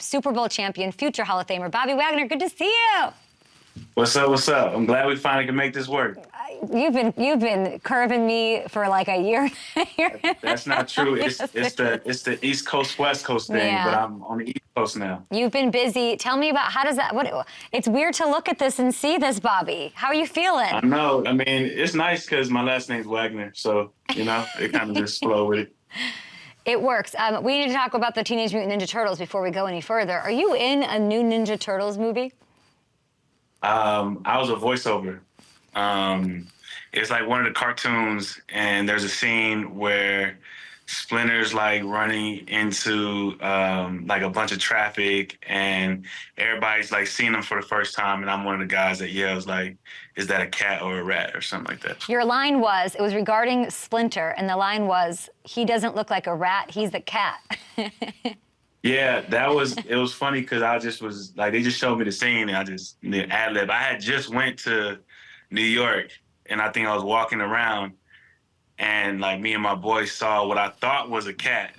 Super Bowl champion, future Hall of Famer, Bobby Wagner. Good to see you. What's up? What's up? I'm glad we finally can make this work. You've been curving me for like a year. That's not true. It's the East Coast West Coast thing, Yeah. but I'm on the East Coast now. You've been busy. Tell me about how does that? What? It's weird to look at this and see this, Bobby. How are you feeling? I know. I mean, it's nice because my last name's Wagner, so it kind of just flow with it. It works. We need to talk about the Teenage Mutant Ninja Turtles before we go any further. Are you in a new Ninja Turtles movie? I was a voiceover. It's like one of the cartoons, and there's a scene where Splinter's like running into like a bunch of traffic, and everybody's like seeing him for the first time, and I'm one of the guys that yells like, "Is that a cat or a rat?" or something like that. Your line was, it was regarding Splinter, and the line was, "He doesn't look like a rat, he's the cat." Yeah, it was funny because I just was like, they just showed me the scene and the ad lib. I had just went to New York, and I think I was walking around, and like me and my boys saw what I thought was a cat,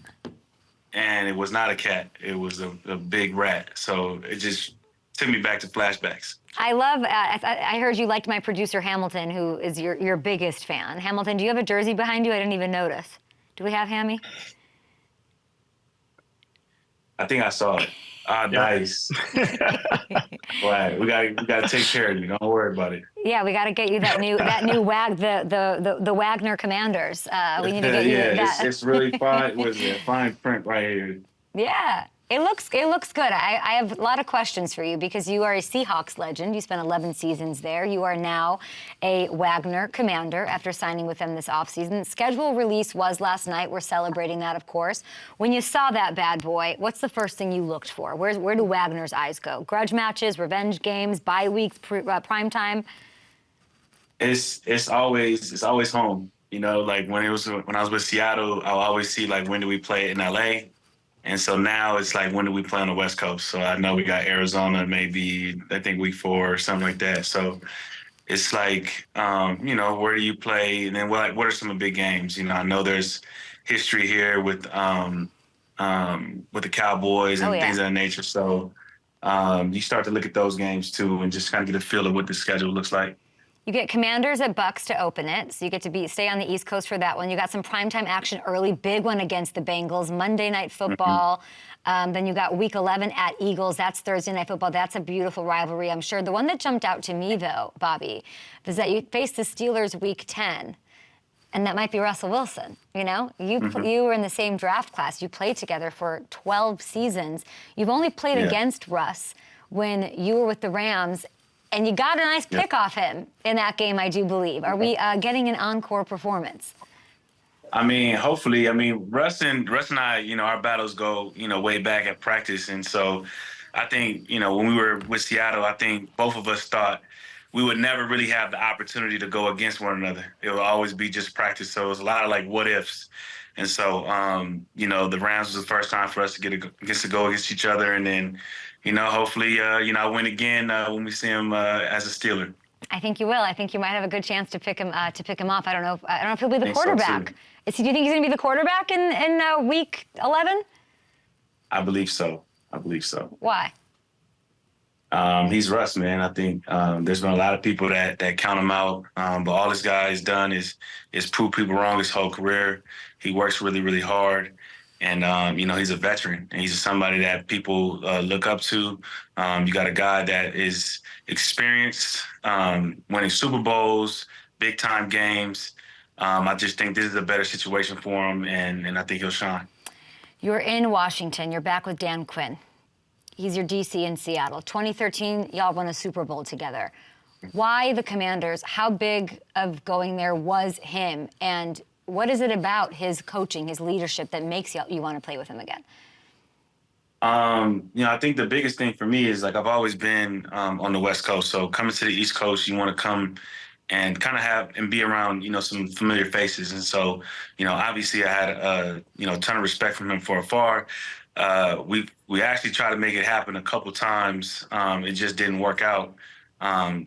and it was not a cat. It was a big rat. So it just took me back to flashbacks. I love, I heard you liked my producer Hamilton, who is your biggest fan. Hamilton, do you have a jersey behind you? I didn't even notice. Do we have Hammy? I think I saw it. Ah, nice. Right, we gotta take care of you. Don't worry about it. Yeah, we got to get you that new the Wagner Commanders. We need to get you that. It's really fine. Was it fine print right here? Yeah, it looks good. I have a lot of questions for you because you are a Seahawks legend. You spent 11 seasons there. You are now a Wagner Commander after signing with them this offseason. Schedule release was last night. We're celebrating that, of course. When you saw that bad boy, what's the first thing you looked for? Where do Wagner's eyes go? Grudge matches, revenge games, bye weeks, prime time? It's always home. You know, like when I was with Seattle, I'll always see like when do we play in LA. And so now it's like, when do we play on the West Coast? So I know we got Arizona, maybe, I think week 4 or something like that. So it's like, where do you play? And then what are some of the big games? You know, I know there's history here with the Cowboys and things of that nature. So you start to look at those games too and just kind of get a feel of what the schedule looks like. You get Commanders at Bucks to open it, so you get to stay on the East Coast for that one. You got some primetime action early, big one against the Bengals, Monday Night Football. Then you got Week 11 at Eagles. That's Thursday Night Football. That's a beautiful rivalry, I'm sure. The one that jumped out to me, though, Bobby, is that you face the Steelers Week 10, and that might be Russell Wilson. You know, you were in the same draft class. You played together for 12 seasons. You've only played against Russ when you were with the Rams. And you got a nice pick off him in that game, I do believe. Are we getting an encore performance? I mean, hopefully. I mean, Russ and I, our battles go, way back at practice. And so I think, when we were with Seattle, I think both of us thought we would never really have the opportunity to go against one another. It would always be just practice. So it was a lot of like what ifs. And so, the Rams was the first time for us to get to go against each other. And then, hopefully, I win again when we see him as a Steeler. I think you will. I think you might have a good chance to pick him off. I don't know if he'll be the quarterback. Do you think he's going to be the quarterback in Week 11? I believe so. Why? He's Russ, man. I think there's been a lot of people that count him out, but all this guy has done is prove people wrong his whole career. He works really, really hard. And, he's a veteran, and he's somebody that people look up to. You got a guy that is experienced, winning Super Bowls, big-time games. I just think this is a better situation for him, and I think he'll shine. You're in Washington. You're back with Dan Quinn. He's your DC in Seattle. 2013, y'all won a Super Bowl together. Why the Commanders? How big of going there was him? And what is it about his coaching, his leadership, that makes you want to play with him again? I think the biggest thing for me is, like, I've always been on the West Coast. So coming to the East Coast, you want to come and kind of have and be around, some familiar faces. And so, obviously I had a ton of respect from him from afar. We actually tried to make it happen a couple times. It just didn't work out.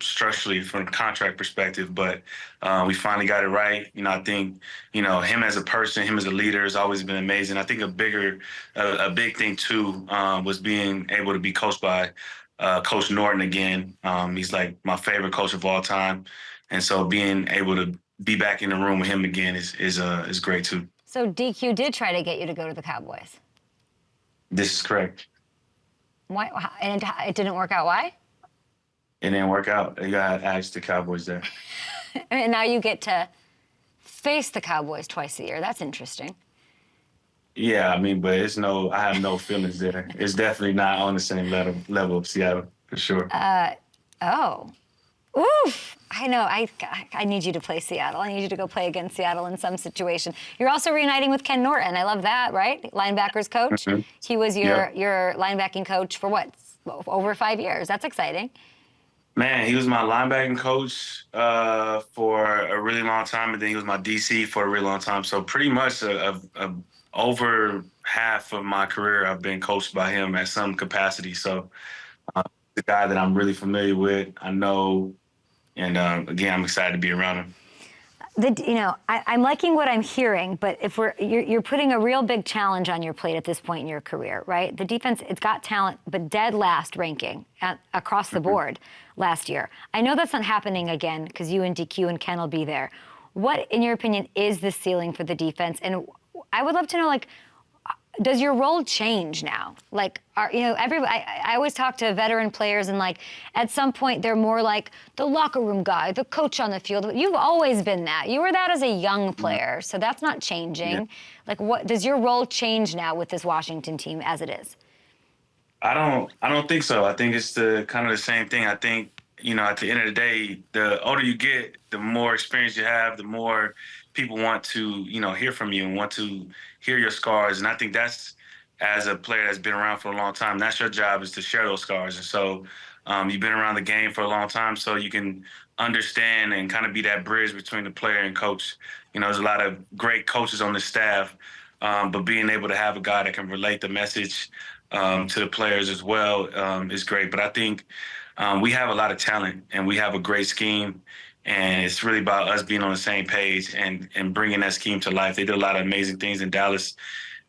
structurally from a contract perspective, but we finally got it right. I think, him as a person, him as a leader has always been amazing. I think a big thing too, was being able to be coached by Coach Norton again. He's like my favorite coach of all time. And so being able to be back in the room with him again is great too. So DQ did try to get you to go to the Cowboys. This is correct. Why? And it didn't work out. Why? It didn't work out. You got to ask the Cowboys there. And now you get to face the Cowboys twice a year. That's interesting. Yeah, but I have no feelings there. It's definitely not on the same level of Seattle, for sure. Oh. Oof. I know. I need you to play Seattle. I need you to go play against Seattle in some situation. You're also reuniting with Ken Norton. I love that, right? Linebackers coach. Mm-hmm. He was your linebacking coach for what? Over 5 years. That's exciting. Man, he was my linebacking coach for a really long time, and then he was my DC for a really long time. So pretty much over half of my career, I've been coached by him at some capacity. So the guy that I'm really familiar with, I know, and again, I'm excited to be around him. I'm liking what I'm hearing, but if you're putting a real big challenge on your plate at this point in your career, right? The defense, it's got talent, but dead last ranking across the board last year. I know that's not happening again because you and DQ and Ken will be there. What, in your opinion, is the ceiling for the defense? And I would love to know, does your role change now? I always talk to veteran players, and at some point they're more like the locker room guy, the coach on the field. You've always been that. You were that as a young player, so that's not changing. Yeah. What does your role change now with this Washington team as it is? I don't think so. I think it's kind of the same thing. I think, at the end of the day, the older you get, the more experience you have, the more people want to, hear from you and want to hear your scars. And I think that's, as a player that's been around for a long time, that's your job, is to share those scars. And so you've been around the game for a long time, so you can understand and kind of be that bridge between the player and coach. There's a lot of great coaches on the staff, but being able to have a guy that can relate the message to the players as well is great. But I think we have a lot of talent and we have a great scheme. And it's really about us being on the same page and bringing that scheme to life. They did a lot of amazing things in Dallas.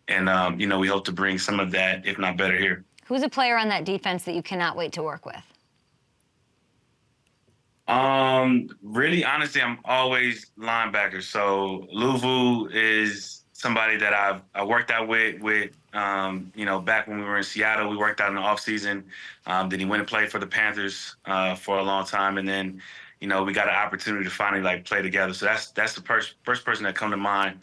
And, we hope to bring some of that, if not better, here. Who's a player on that defense that you cannot wait to work with? Really, honestly, I'm always linebacker. So Luvu is somebody that I worked out with, back when we were in Seattle. We worked out in the offseason. Then he went and played for the Panthers for a long time. And then, we got an opportunity to finally play together. So that's the first person that come to mind,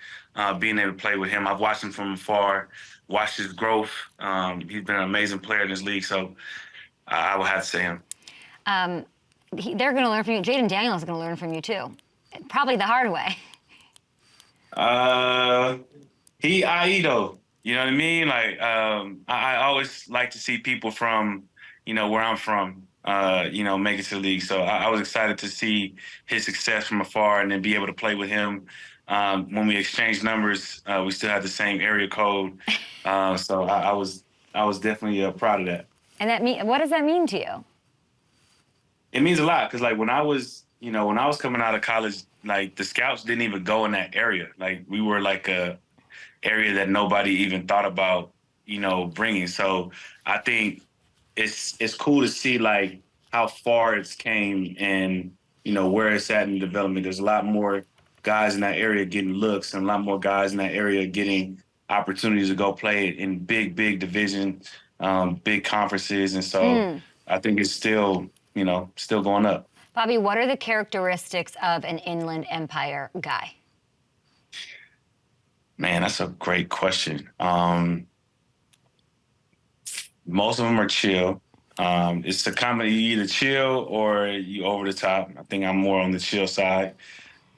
being able to play with him. I've watched him from afar, watched his growth. He's been an amazing player in this league. So I would have to say him. They're going to learn from you. Jayden Daniels is going to learn from you too, probably the hard way. Though. You know what I mean? I always like to see people from, where I'm from, make it to the league. So I was excited to see his success from afar and then be able to play with him. When we exchanged numbers, we still had the same area code. So I was definitely proud of that. And what does that mean to you? It means a lot because when I was coming out of college, the scouts didn't even go in that area. We were a area that nobody even thought about, bringing. So I think it's cool to see how far it's came and, where it's at in development. There's a lot more guys in that area getting looks and a lot more guys in that area getting opportunities to go play in big division, big conferences. And so I think it's still going up. Bobby, what are the characteristics of an Inland Empire guy? Man, that's a great question. Most of them are chill. It's a comedy, you either chill or you over the top. I think I'm more on the chill side.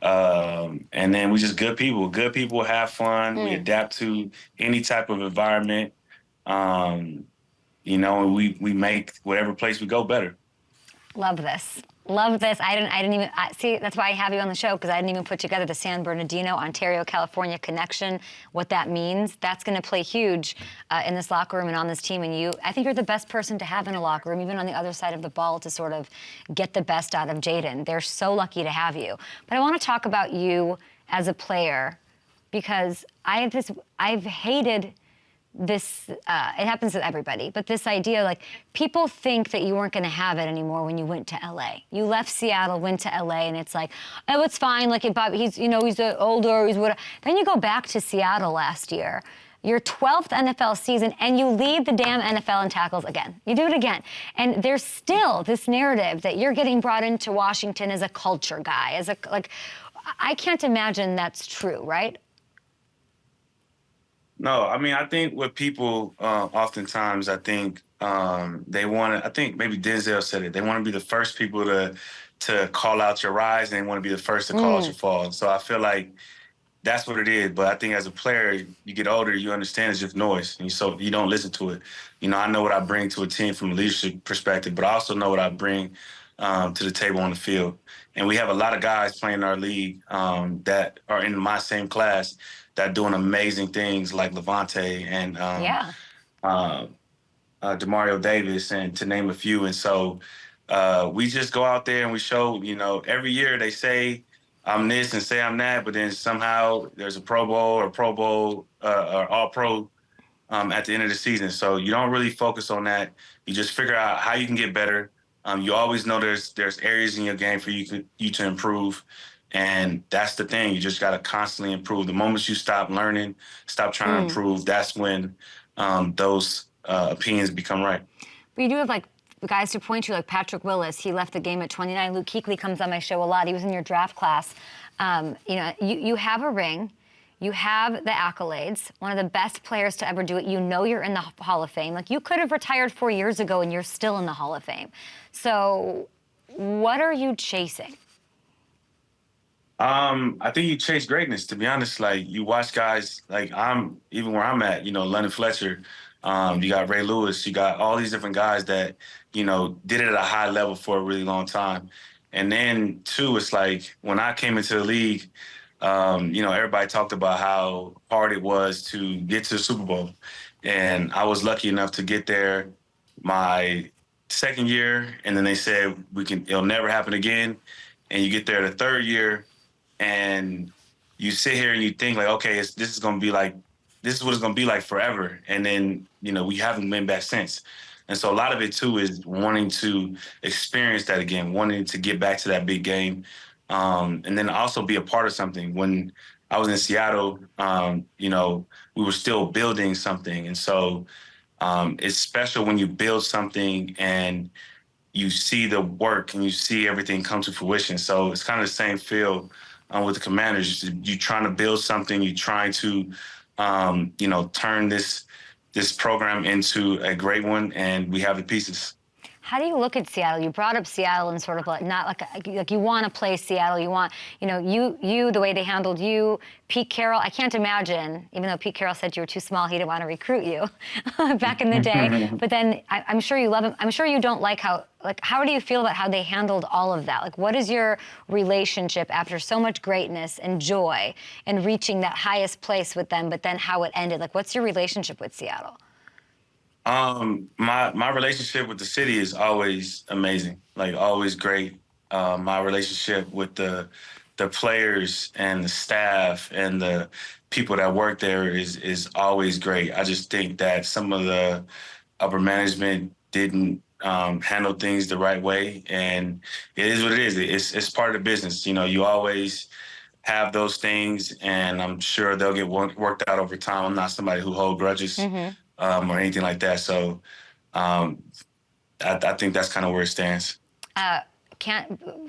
And then we just good people. Good people have fun. We adapt to any type of environment. And we make whatever place we go better. Love this. Love this. I didn't even see. That's why I have you on the show, because I didn't even put together the San Bernardino, Ontario, California connection. What that means. That's going to play huge in this locker room and on this team. And I think you're the best person to have in a locker room, even on the other side of the ball, to sort of get the best out of Jayden. They're so lucky to have you. But I want to talk about you as a player, because I've hated this, it happens to everybody, but this idea, like, people think that you weren't going to have it anymore when you went to LA. You left Seattle, went to LA, and it's like, oh, it's fine. Like, he's older, he's whatever. Then you go back to Seattle last year, your 12th NFL season, and you lead the damn NFL in tackles again. You do it again. And there's still this narrative that you're getting brought into Washington as a culture guy, I can't imagine that's true, right? No, I mean, I think what people oftentimes, I think they want to, I think maybe Denzel said it, they want to be the first people to call out your rise, and they want to be the first to call out your fall. So I feel like that's what it is. But I think as a player, you get older, you understand it's just noise, and so you don't listen to it. You know, I know what I bring to a team from a leadership perspective, but I also know what I bring to the table on the field. And we have a lot of guys playing in our league that are in my same class that are doing amazing things, like Levante and Demario Davis, and to name a few. And so we just go out there and we show, you know, every year they say I'm this and say I'm that, but then somehow there's a Pro Bowl or All-Pro at the end of the season. So you don't really focus on that. You just figure out how you can get better. You always know there's areas in your game for you to improve. And that's the thing. You just got to constantly improve. The moment you stop learning, stop trying to improve, that's when those opinions become right. But you do have, like, guys to point to, like Patrick Willis. He left the game at 29. Luke Kuechly comes on my show a lot. He was in your draft class. You know, you have a ring. You have the accolades. One of the best players to ever do it. You know you're in the Hall of Fame. Like, you could have retired 4 years ago and you're still in the Hall of Fame. So what are you chasing? I think you chase greatness, to be honest. Like, you watch guys, like even where I'm at, you know, London Fletcher, you got Ray Lewis, you got all these different guys that, you know, did it at a high level for a really long time. And then, too, it's like when I came into the league, you know, everybody talked about how hard it was to get to the Super Bowl. And I was lucky enough to get there my second year, and then they said, it'll never happen again. And you get there the third year, and you sit here and you think, like, okay, this is what it's going to be like forever. And then, you know, we haven't been back since. And so a lot of it, too, is wanting to experience that again, wanting to get back to that big game, and then also be a part of something. When I was in Seattle, you know, we were still building something. And so it's special when you build something and you see the work and you see everything come to fruition. So it's kind of the same feel with the Commanders. You're trying to build something. You're trying to, you know, turn this program into a great one, and we have the pieces. How do you look at Seattle? You brought up Seattle and sort of not like you want to play Seattle. You want, you know, you the way they handled you, Pete Carroll. I can't imagine, even though Pete Carroll said you were too small, he didn't want to recruit you back in the day. But then I'm sure you love him. I'm sure you don't like how do you feel about how they handled all of that? Like, what is your relationship after so much greatness and joy and reaching that highest place with them, but then how it ended? Like, what's your relationship with Seattle? My relationship with the city is always amazing, like always great. My relationship with the players and the staff and the people that work there is always great. I just think that some of the upper management didn't handle things the right way, and it is what it is. It's part of the business. You know, you always have those things, and I'm sure they'll get worked out over time. I'm not somebody who holds grudges. Or anything like that. So I think that's kind of where it stands.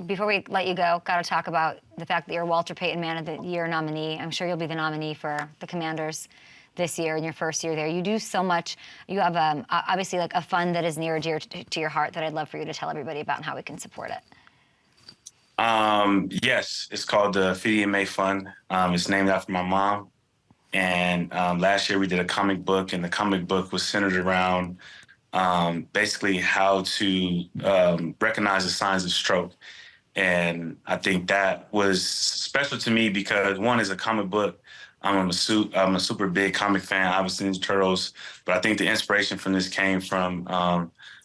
Before we let you go, got to talk about the fact that you're Walter Payton Man of the Year nominee. I'm sure you'll be the nominee for the Commanders this year in your first year there. You do so much. You have obviously like a fund that is near and dear to your heart that I'd love for you to tell everybody about and how we can support it. Yes, it's called the Feeding May Fund. It's named after my mom. And last year we did a comic book, and the comic book was centered around basically how to recognize the signs of stroke. And I think that was special to me because one is a comic book. I'm a super big comic fan, obviously Ninja Turtles, but I think the inspiration from this came from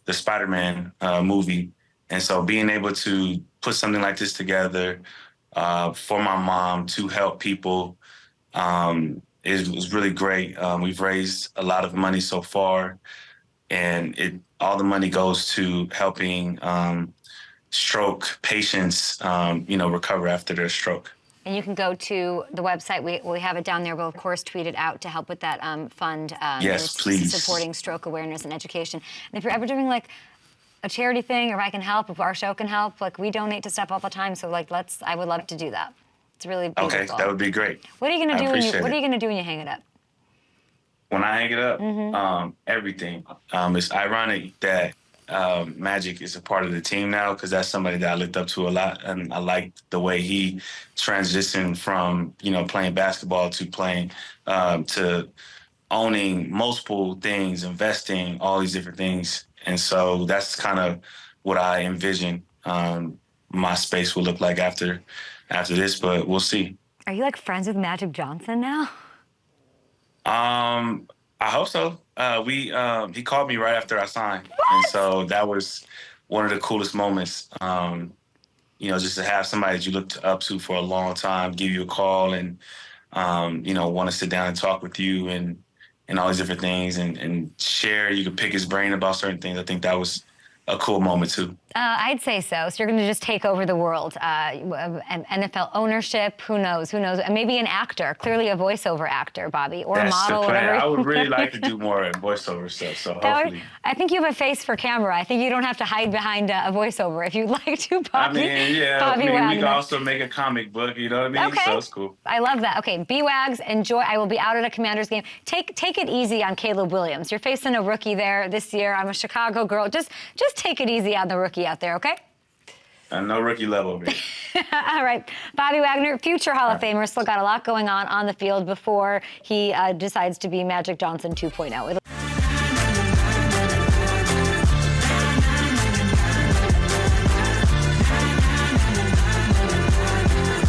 the Spider-Man movie. And so being able to put something like this together for my mom to help people was really great. We've raised a lot of money so far, and all the money goes to helping stroke patients, recover after their stroke. And you can go to the website. We have it down there. We'll, of course, tweet it out to help with that fund. Yes, please. Supporting stroke awareness and education. And if you're ever doing, like, a charity thing, or if I can help, if our show can help, like, we donate to stuff all the time. So, like, I would love to do that. It's really beautiful. Okay, that would be great. What are you going to do what are you going to do when you hang it up? When I hang it up, everything. It's ironic that Magic is a part of the team now because that's somebody that I looked up to a lot, and I liked the way he transitioned from playing basketball to playing to owning multiple things, investing, all these different things, and so that's kind of what I envision my space will look like after this, but we'll see. Are you like friends with Magic Johnson now? I hope so. He called me right after I signed. What? And so that was one of the coolest moments. Just to have somebody that you looked up to for a long time give you a call and want to sit down and talk with you and all these different things and share. You could pick his brain about certain things. I think that was a cool moment too. I'd say so. So you're going to just take over the world. NFL ownership, who knows? And maybe an actor, clearly a voiceover actor, Bobby, or That's a model. The plan. Whatever. I would really like to do more voiceover stuff. So hopefully. I think you have a face for camera. I think you don't have to hide behind a voiceover if you'd like to, Bobby. Bobby we can also make a comic book, you know what I mean? Okay. So it's cool. I love that. Okay, B-Wags, enjoy. I will be out at a Commanders game. Take it easy on Caleb Williams. You're facing a rookie there this year. I'm a Chicago girl. Just take it easy on the rookie out there, okay? No rookie level, man. All right. Bobby Wagner, future Hall of Famer, still got a lot going on the field before he decides to be Magic Johnson 2.0.